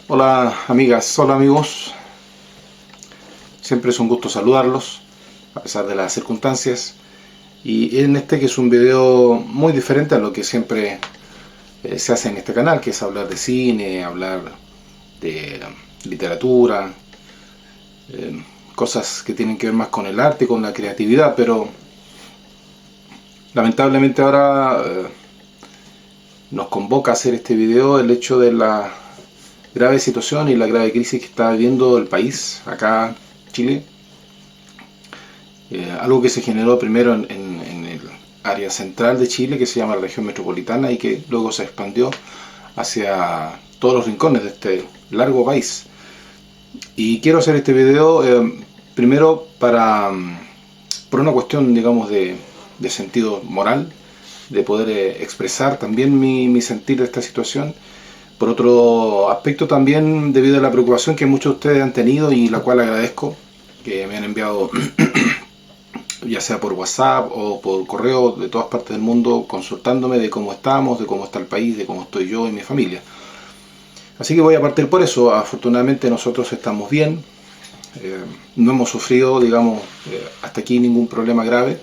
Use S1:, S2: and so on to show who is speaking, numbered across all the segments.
S1: Hola amigas, hola amigos, siempre es un gusto saludarlos a pesar de las circunstancias y en este que es un video muy diferente a lo que siempre se hace en este canal, que es hablar de cine, hablar de literatura, cosas que tienen que ver más con el arte y con la creatividad, pero lamentablemente ahora nos convoca a hacer este video el hecho de la grave situación y la grave crisis que está viviendo el país, acá Chile. Algo que se generó primero en el área central de Chile, que se llama la región metropolitana, y que luego se expandió hacia todos los rincones de este largo país. Y quiero hacer este video primero por una cuestión, digamos, de sentido moral, de poder expresar también mi sentir de esta situación. Por otro aspecto también debido a la preocupación que muchos de ustedes han tenido y la cual agradezco, que me han enviado ya sea por WhatsApp o por correo de todas partes del mundo consultándome de cómo estamos, de cómo está el país, de cómo estoy yo y mi familia. Así que voy a partir por eso. Afortunadamente nosotros estamos bien, no hemos sufrido, digamos, hasta aquí ningún problema grave.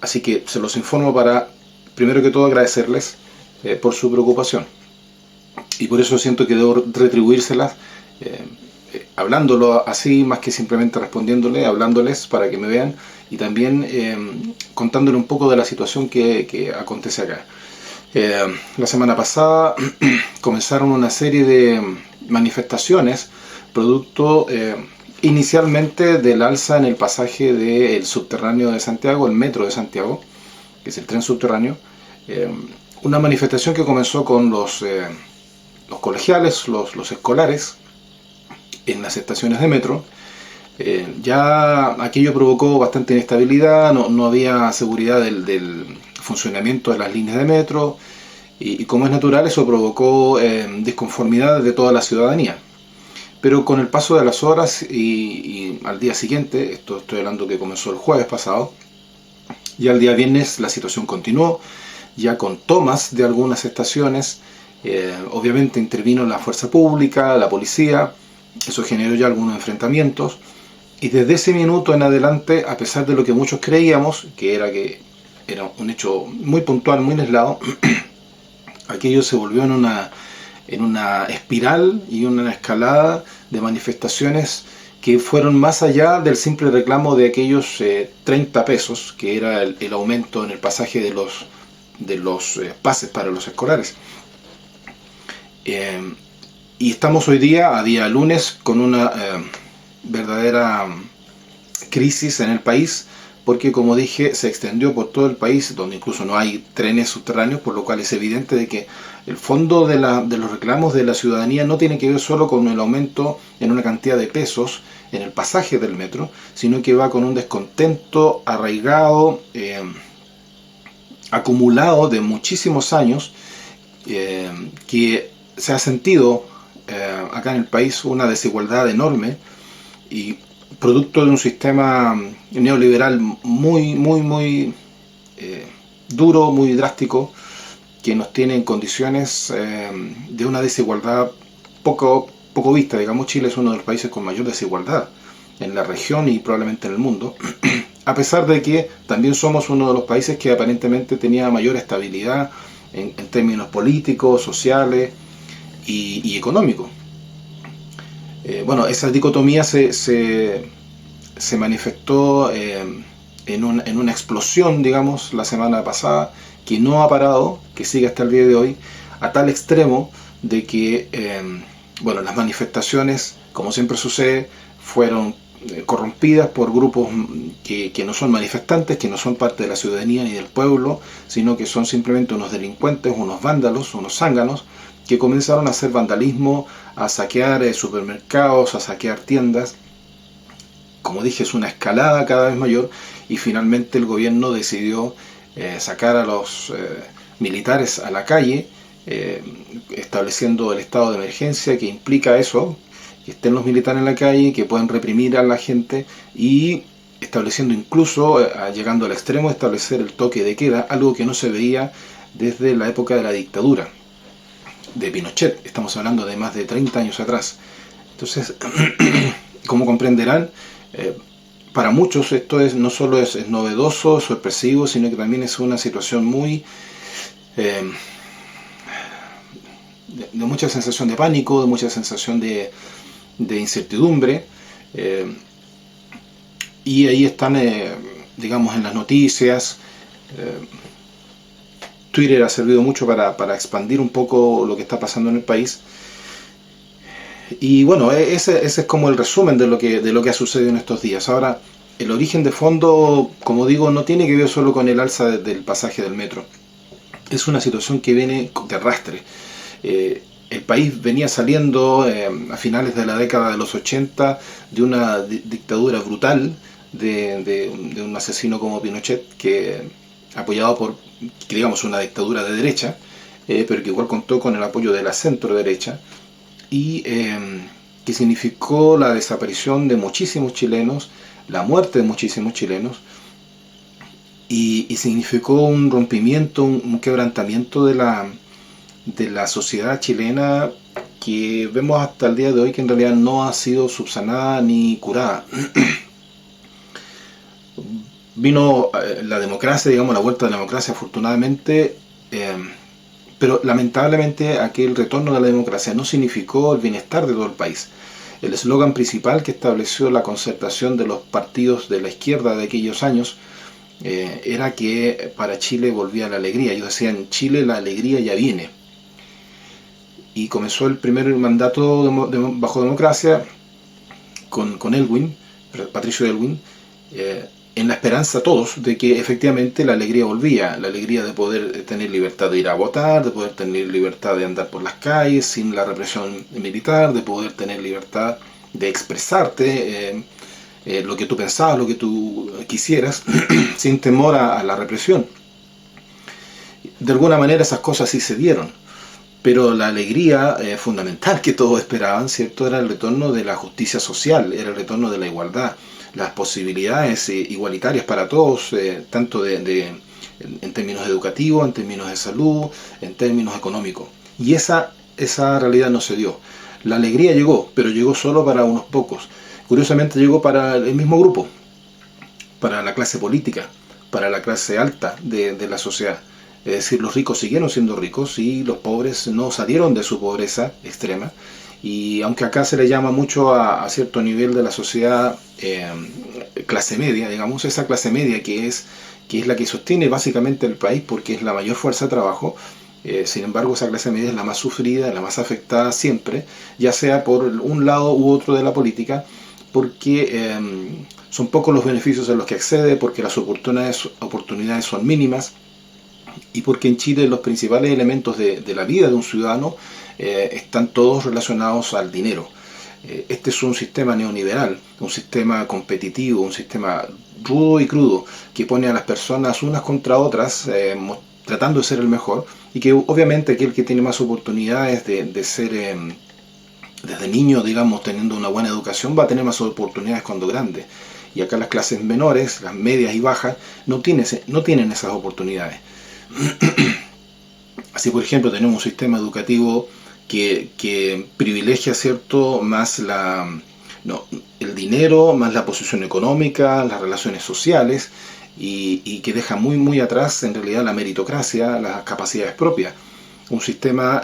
S1: Así que se los informo para, primero que todo, agradecerles por su preocupación. Y por eso siento que debo retribuírselas hablándolo así, más que simplemente respondiéndole, hablándoles para que me vean y también contándole un poco de la situación que acontece acá. La semana pasada comenzaron una serie de manifestaciones producto inicialmente del alza en el pasaje del subterráneo de Santiago, el metro de Santiago, que es el tren subterráneo. Una manifestación que comenzó con los colegiales, los escolares, en las estaciones de metro. Ya aquello provocó bastante inestabilidad, no había seguridad del funcionamiento de las líneas de metro y como es natural eso provocó disconformidad de toda la ciudadanía. Pero con el paso de las horas y al día siguiente, esto estoy hablando que comenzó el jueves pasado, ya el día viernes la situación continuó, ya con tomas de algunas estaciones, obviamente intervino la fuerza pública, la policía, eso generó ya algunos enfrentamientos. Y desde ese minuto en adelante, a pesar de lo que muchos creíamos, que era un hecho muy puntual, muy aislado, aquello se volvió en una espiral y una escalada de manifestaciones que fueron más allá del simple reclamo de aquellos 30 pesos, que era el aumento en el pasaje de los pases para los escolares. Y estamos hoy día, a día lunes, con una verdadera crisis en el país, porque como dije, se extendió por todo el país, donde incluso no hay trenes subterráneos, por lo cual es evidente de que el fondo de los reclamos de la ciudadanía no tiene que ver solo con el aumento en una cantidad de pesos en el pasaje del metro, sino que va con un descontento arraigado, acumulado de muchísimos años, que se ha sentido acá en el país una desigualdad enorme y producto de un sistema neoliberal muy duro, muy drástico, que nos tiene en condiciones de una desigualdad poco vista. Digamos, Chile es uno de los países con mayor desigualdad en la región y probablemente en el mundo, a pesar de que también somos uno de los países que aparentemente tenía mayor estabilidad en términos políticos, sociales y económicos. Bueno, esa dicotomía se manifestó en una explosión, digamos, la semana pasada, que no ha parado, que sigue hasta el día de hoy, a tal extremo de que, bueno, las manifestaciones, como siempre sucede, fueron corrompidas por grupos que no son manifestantes, que no son parte de la ciudadanía ni del pueblo, sino que son simplemente unos delincuentes, unos vándalos, unos zánganos, que comenzaron a hacer vandalismo, a saquear supermercados, a saquear tiendas. Como dije, es una escalada cada vez mayor y finalmente el gobierno decidió sacar a los militares a la calle, estableciendo el estado de emergencia, que implica eso, que estén los militares en la calle, que puedan reprimir a la gente y estableciendo incluso, llegando al extremo, establecer el toque de queda, algo que no se veía desde la época de la dictadura. de Pinochet. Estamos hablando de más de 30 años atrás. Entonces, como comprenderán, para muchos esto no solo es novedoso, sorpresivo, sino que también es una situación muy eh, de mucha sensación de pánico, de mucha sensación de incertidumbre. eh, y ahí están, digamos, en las noticias. eh, Twitter ha servido mucho para expandir un poco lo que está pasando en el país. Y bueno, ese es como el resumen de lo que ha sucedido en estos días. Ahora, el origen de fondo, como digo, no tiene que ver solo con el alza del pasaje del metro. Es una situación que viene de arrastre. El país venía saliendo a finales de la década de los 80 de una dictadura brutal de un asesino como Pinochet, que apoyado por, que digamos, una dictadura de derecha, pero que igual contó con el apoyo de la centro derecha, y que significó la desaparición de muchísimos chilenos, la muerte de muchísimos chilenos, y significó un rompimiento, un quebrantamiento de la sociedad chilena que vemos hasta el día de hoy que en realidad no ha sido subsanada ni curada. Vino la democracia, digamos, la vuelta de la democracia afortunadamente, eh, pero lamentablemente aquel retorno de la democracia no significó el bienestar de todo el país. El eslogan principal que estableció la concertación de los partidos de la izquierda de aquellos años era que para Chile volvía la alegría. Ellos decían, Chile la alegría ya viene. Y comenzó el primer mandato bajo democracia con Elwin, Patricio Elwin, en la esperanza todos de que efectivamente la alegría volvía, la alegría de poder tener libertad de ir a votar, de poder tener libertad de andar por las calles sin la represión militar, de poder tener libertad de expresarte, lo que tú pensabas, lo que tú quisieras, sin temor a la represión. De alguna manera esas cosas sí se dieron, pero la alegría fundamental que todos esperaban, ¿cierto?, era el retorno de la justicia social, era el retorno de la igualdad, las posibilidades igualitarias para todos, tanto en términos educativos, en términos de salud, en términos económicos. Y esa realidad no se dio. La alegría llegó, pero llegó solo para unos pocos. Curiosamente llegó para el mismo grupo, para la clase política, para la clase alta de la sociedad. Es decir, los ricos siguieron siendo ricos y los pobres no salieron de su pobreza extrema. Y aunque acá se le llama mucho a cierto nivel de la sociedad clase media, digamos, esa clase media que es la que sostiene básicamente el país porque es la mayor fuerza de trabajo, sin embargo esa clase media es la más sufrida, la más afectada siempre, ya sea por un lado u otro de la política, porque son pocos los beneficios a los que accede, porque las oportunidades son mínimas, y porque en Chile los principales elementos de la vida de un ciudadano están todos relacionados al dinero. Este es un sistema neoliberal, un sistema competitivo, un sistema rudo y crudo, que pone a las personas unas contra otras, tratando de ser el mejor, y que obviamente aquel que tiene más oportunidades de ser, desde niño, digamos, teniendo una buena educación, va a tener más oportunidades cuando grande. Y acá las clases menores, las medias y bajas, no tienen esas oportunidades. Así, por ejemplo, tenemos un sistema educativo que privilegia, ¿cierto?, más el dinero, más la posición económica, las relaciones sociales, y que deja muy, muy atrás, en realidad, la meritocracia, las capacidades propias. Un sistema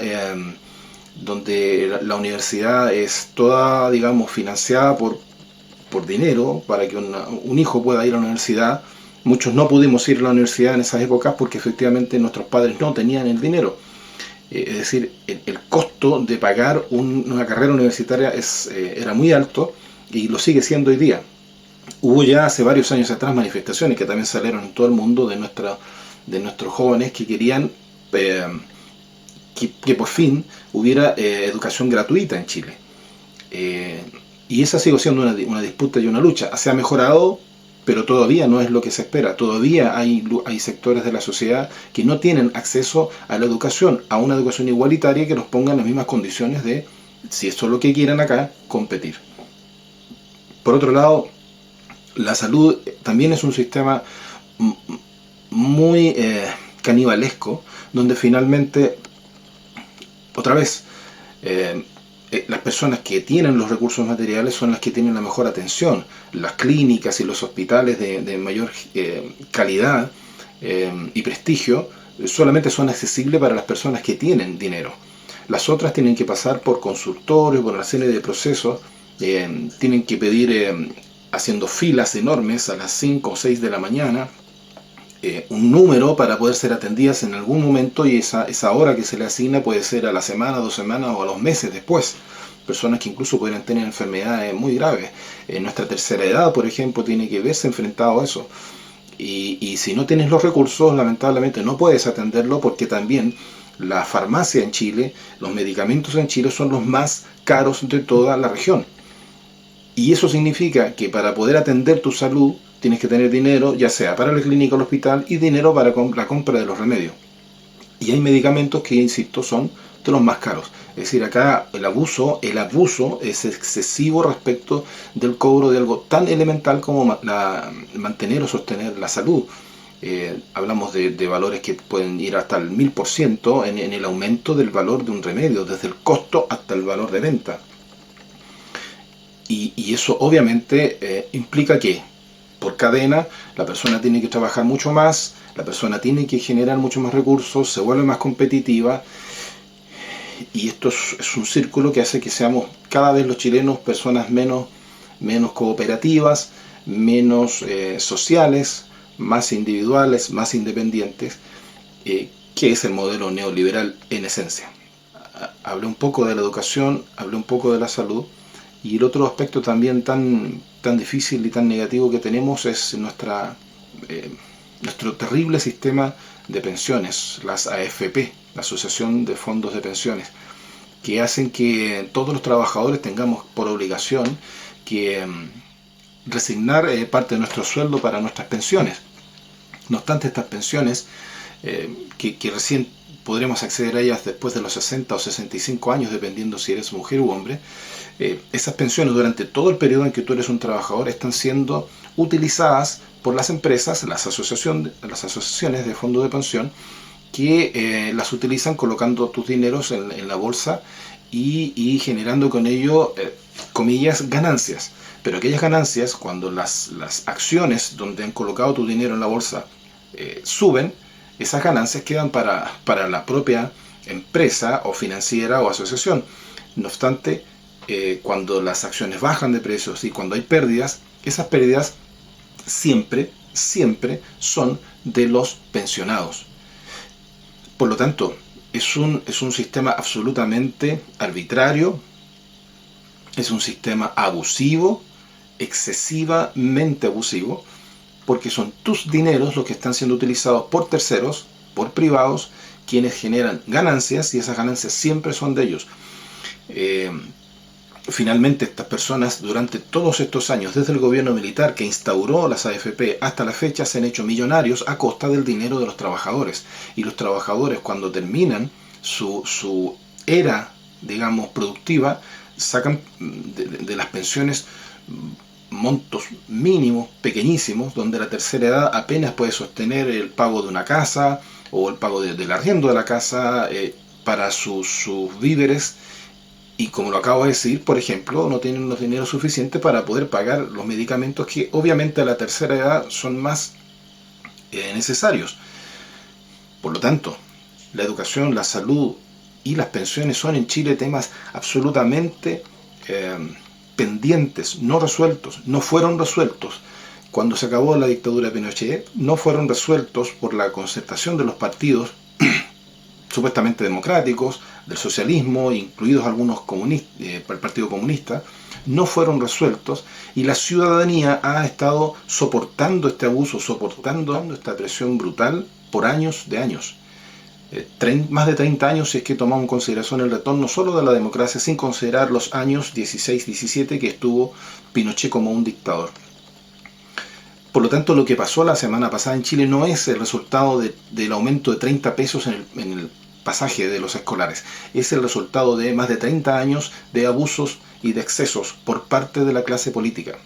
S1: donde la universidad es toda, digamos, financiada por dinero, para que un hijo pueda ir a la universidad. Muchos no pudimos ir a la universidad en esas épocas porque efectivamente nuestros padres no tenían el dinero. Es decir, el costo de pagar una carrera universitaria era muy alto y lo sigue siendo hoy día. Hubo ya hace varios años atrás manifestaciones que también salieron en todo el mundo de nuestros jóvenes que querían que por fin hubiera educación gratuita en Chile. Y esa sigue siendo una disputa y una lucha. Se ha mejorado, pero todavía no es lo que se espera. Todavía hay sectores de la sociedad que no tienen acceso a la educación, a una educación igualitaria que nos ponga en las mismas condiciones de, si esto es lo que quieren acá, competir. Por otro lado, la salud también es un sistema muy canibalesco, donde finalmente Otra vez, las personas que tienen los recursos materiales son las que tienen la mejor atención. Las clínicas y los hospitales de mayor calidad y prestigio solamente son accesibles para las personas que tienen dinero. Las otras tienen que pasar por consultorios, por una serie de procesos, tienen que pedir haciendo filas enormes a las 5 o 6 de la mañana, un número para poder ser atendidas en algún momento, y esa hora que se le asigna puede ser a la semana, 2 semanas o a los meses después. Personas que incluso podrían tener enfermedades muy graves. Nuestra tercera edad, por ejemplo, tiene que verse enfrentado a eso. Y si no tienes los recursos, lamentablemente no puedes atenderlo, porque también la farmacia en Chile, los medicamentos en Chile son los más caros de toda la región. Y eso significa que para poder atender tu salud tienes que tener dinero, ya sea para la clínica o el hospital, y dinero para la compra de los remedios. Y hay medicamentos que, insisto, son de los más caros. Es decir, acá el abuso es excesivo respecto del cobro de algo tan elemental como mantener o sostener la salud. Hablamos de valores que pueden ir hasta el 1000% en el aumento del valor de un remedio, desde el costo hasta el valor de venta. Y eso obviamente implica que por cadena la persona tiene que trabajar mucho más, la persona tiene que generar mucho más recursos, se vuelve más competitiva, y esto es un círculo que hace que seamos cada vez los chilenos personas menos cooperativas, menos sociales, más individuales, más independientes, que es el modelo neoliberal en esencia. Hablé un poco de la educación, hablé un poco de la salud, y el otro aspecto también tan difícil y tan negativo que tenemos es nuestro terrible sistema de pensiones, las AFP, la Asociación de Fondos de Pensiones, que hacen que todos los trabajadores tengamos por obligación que resignar parte de nuestro sueldo para nuestras pensiones. No obstante, estas pensiones, que recién podremos acceder a ellas después de los 60 o 65 años, dependiendo si eres mujer u hombre, esas pensiones durante todo el periodo en que tú eres un trabajador están siendo utilizadas por las empresas, las asociaciones de fondos de pensión, que las utilizan colocando tus dineros en la bolsa y generando con ello, comillas, ganancias. Pero aquellas ganancias, cuando las acciones donde han colocado tu dinero en la bolsa suben, esas ganancias quedan para la propia empresa o financiera o asociación. No obstante, cuando las acciones bajan de precios y cuando hay pérdidas, esas pérdidas siempre son de los pensionados. Por lo tanto, es un sistema absolutamente arbitrario, es un sistema abusivo, excesivamente abusivo, porque son tus dineros los que están siendo utilizados por terceros, por privados, quienes generan ganancias, y esas ganancias siempre son de ellos. Finalmente, estas personas durante todos estos años, desde el gobierno militar que instauró las AFP hasta la fecha, se han hecho millonarios a costa del dinero de los trabajadores. Y los trabajadores, cuando terminan su era, digamos, productiva, sacan de las pensiones montos mínimos, pequeñísimos, donde la tercera edad apenas puede sostener el pago de una casa o el pago del arriendo de la casa para sus víveres. Y como lo acabo de decir, por ejemplo, no tienen los dineros suficientes para poder pagar los medicamentos que obviamente a la tercera edad son más necesarios. Por lo tanto, la educación, la salud y las pensiones son en Chile temas absolutamente pendientes, no resueltos, no fueron resueltos. Cuando se acabó la dictadura de Pinochet, no fueron resueltos por la concertación de los partidos supuestamente democráticos, del socialismo, incluidos algunos el Partido Comunista, no fueron resueltos, y la ciudadanía ha estado soportando este abuso, soportando esta presión brutal por años de años. Más de 30 años, si es que tomamos en consideración el retorno solo de la democracia, sin considerar los años 16-17 que estuvo Pinochet como un dictador. Por lo tanto, lo que pasó la semana pasada en Chile no es el resultado del aumento de 30 pesos en el pasaje de los escolares. Es el resultado de más de 30 años de abusos y de excesos por parte de la clase política.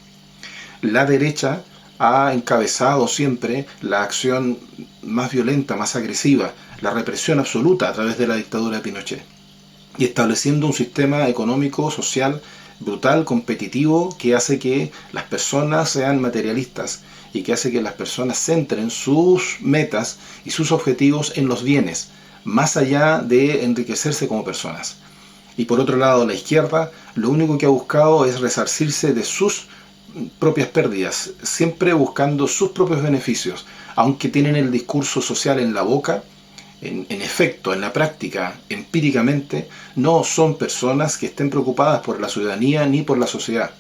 S1: La derecha ha encabezado siempre la acción más violenta, más agresiva, la represión absoluta a través de la dictadura de Pinochet. y estableciendo un sistema económico, social, brutal, competitivo, que hace que las personas sean materialistas y que hace que las personas centren sus metas y sus objetivos en los bienes, más allá de enriquecerse como personas. Y por otro lado, la izquierda lo único que ha buscado es resarcirse de sus propias pérdidas, siempre buscando sus propios beneficios, aunque tienen el discurso social en la boca. En efecto, en la práctica, empíricamente, no son personas que estén preocupadas por la ciudadanía ni por la sociedad.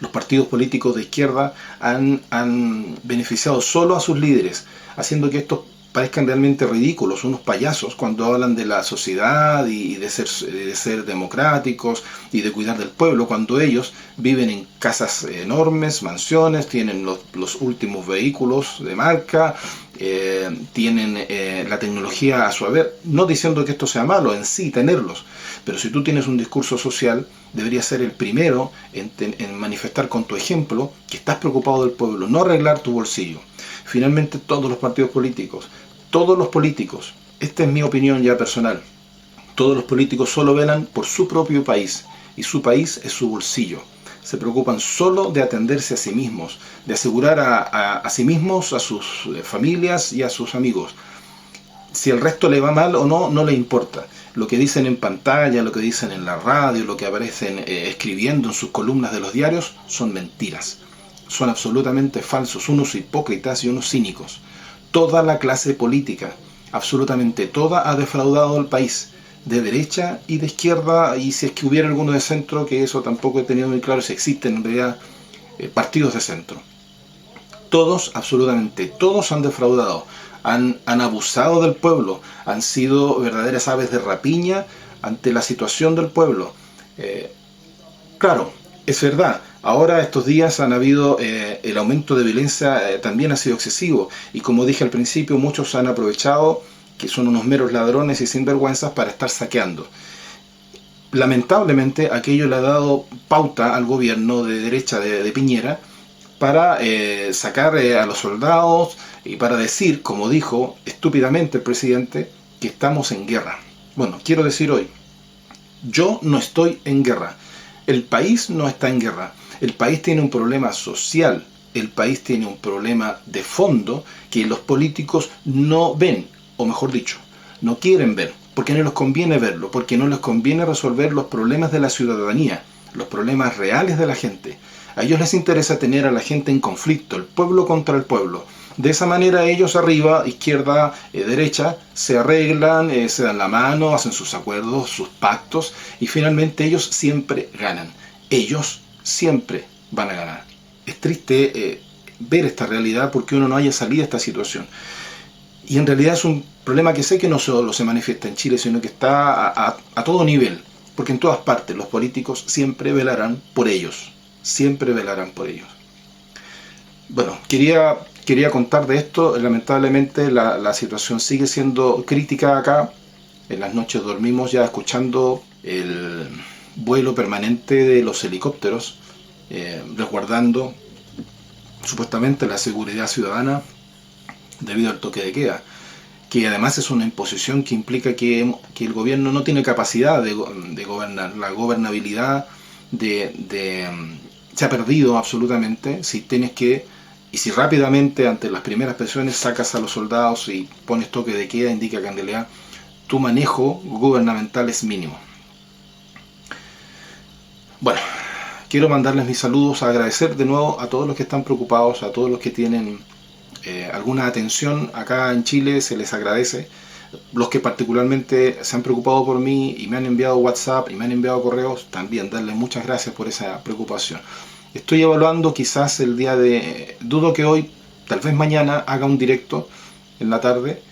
S1: Los partidos políticos de izquierda han beneficiado solo a sus líderes, haciendo que estos parezcan realmente ridículos, unos payasos, cuando hablan de la sociedad y de ser democráticos y de cuidar del pueblo, cuando ellos viven en casas enormes, mansiones, tienen los últimos vehículos de marca, tienen la tecnología a su haber, no diciendo que esto sea malo en sí tenerlos, pero si tú tienes un discurso social, deberías ser el primero en manifestar con tu ejemplo que estás preocupado del pueblo, no arreglar tu bolsillo. Finalmente, todos los partidos políticos, todos los políticos, esta es mi opinión ya personal, todos los políticos solo velan por su propio país, y su país es su bolsillo. Se preocupan solo de atenderse a sí mismos, de asegurar a sí mismos, a sus familias y a sus amigos. Si el resto le va mal o no, no le importa. Lo que dicen en pantalla, lo que dicen en la radio, lo que aparecen escribiendo en sus columnas de los diarios, son mentiras. Son absolutamente falsos, unos hipócritas y unos cínicos. Toda la clase política, absolutamente toda, ha defraudado al país, de derecha y de izquierda, y si es que hubiera alguno de centro, que eso tampoco he tenido muy claro si existen en realidad partidos de centro. Todos, absolutamente todos han defraudado, han abusado del pueblo, han sido verdaderas aves de rapiña ante la situación del pueblo. Claro, es verdad, ahora estos días han habido, el aumento de violencia también ha sido excesivo, y como dije al principio, muchos han aprovechado que son unos meros ladrones y sinvergüenzas para estar saqueando. Lamentablemente aquello le ha dado pauta al gobierno de derecha de Piñera para sacar a los soldados y para decir, como dijo estúpidamente el presidente, que estamos en guerra. Bueno, quiero decir hoy, yo no estoy en guerra. El país no está en guerra. El país tiene un problema social. El país tiene un problema de fondo que los políticos no ven, o mejor dicho, no quieren ver, porque no les conviene verlo, porque no les conviene resolver los problemas de la ciudadanía, los problemas reales de la gente. A ellos les interesa tener a la gente en conflicto, el pueblo contra el pueblo. De esa manera ellos arriba, izquierda, derecha, se arreglan, se dan la mano, hacen sus acuerdos, sus pactos, y finalmente ellos siempre ganan. Ellos siempre van a ganar. Es triste ver esta realidad porque uno no haya salido de esta situación. Y en realidad es un problema que sé que no solo se manifiesta en Chile, sino que está a todo nivel. Porque en todas partes los políticos siempre velarán por ellos. Siempre velarán por ellos. Bueno, quería contar de esto. Lamentablemente la situación sigue siendo crítica acá. En las noches dormimos ya escuchando el vuelo permanente de los helicópteros, resguardando supuestamente la seguridad ciudadana debido al toque de queda, que además es una imposición que implica que el gobierno no tiene capacidad de gobernar. La gobernabilidad se ha perdido absolutamente. Si rápidamente ante las primeras presiones sacas a los soldados y pones toque de queda, indica que en realidad tu manejo gubernamental es mínimo. Bueno, quiero mandarles mis saludos, agradecer de nuevo a todos los que están preocupados, a todos los que tienen alguna atención acá en Chile, se les agradece. Los que particularmente se han preocupado por mí y me han enviado WhatsApp y me han enviado correos, también darles muchas gracias por esa preocupación. Estoy evaluando quizás el día dudo que hoy, tal vez mañana, haga un directo en la tarde,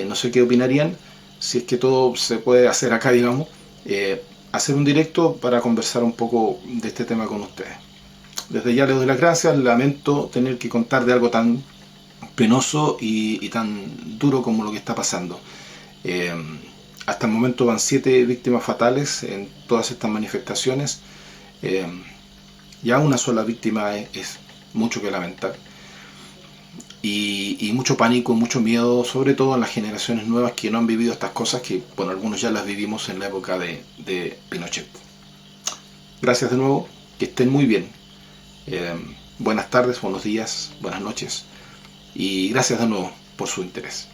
S1: no sé qué opinarían, si es que todo se puede hacer acá, digamos, hacer un directo para conversar un poco de este tema con ustedes. Desde ya les doy las gracias, lamento tener que contar de algo tan penoso y tan duro como lo que está pasando. Hasta el momento van 7 víctimas fatales en todas estas manifestaciones. Ya una sola víctima es mucho que lamentar. y mucho pánico, mucho miedo, sobre todo en las generaciones nuevas que no han vivido estas cosas, que bueno, algunos ya las vivimos en la época de Pinochet. Gracias de nuevo, que estén muy bien. Eh, Buenas tardes, buenos días, buenas noches y gracias de nuevo por su interés.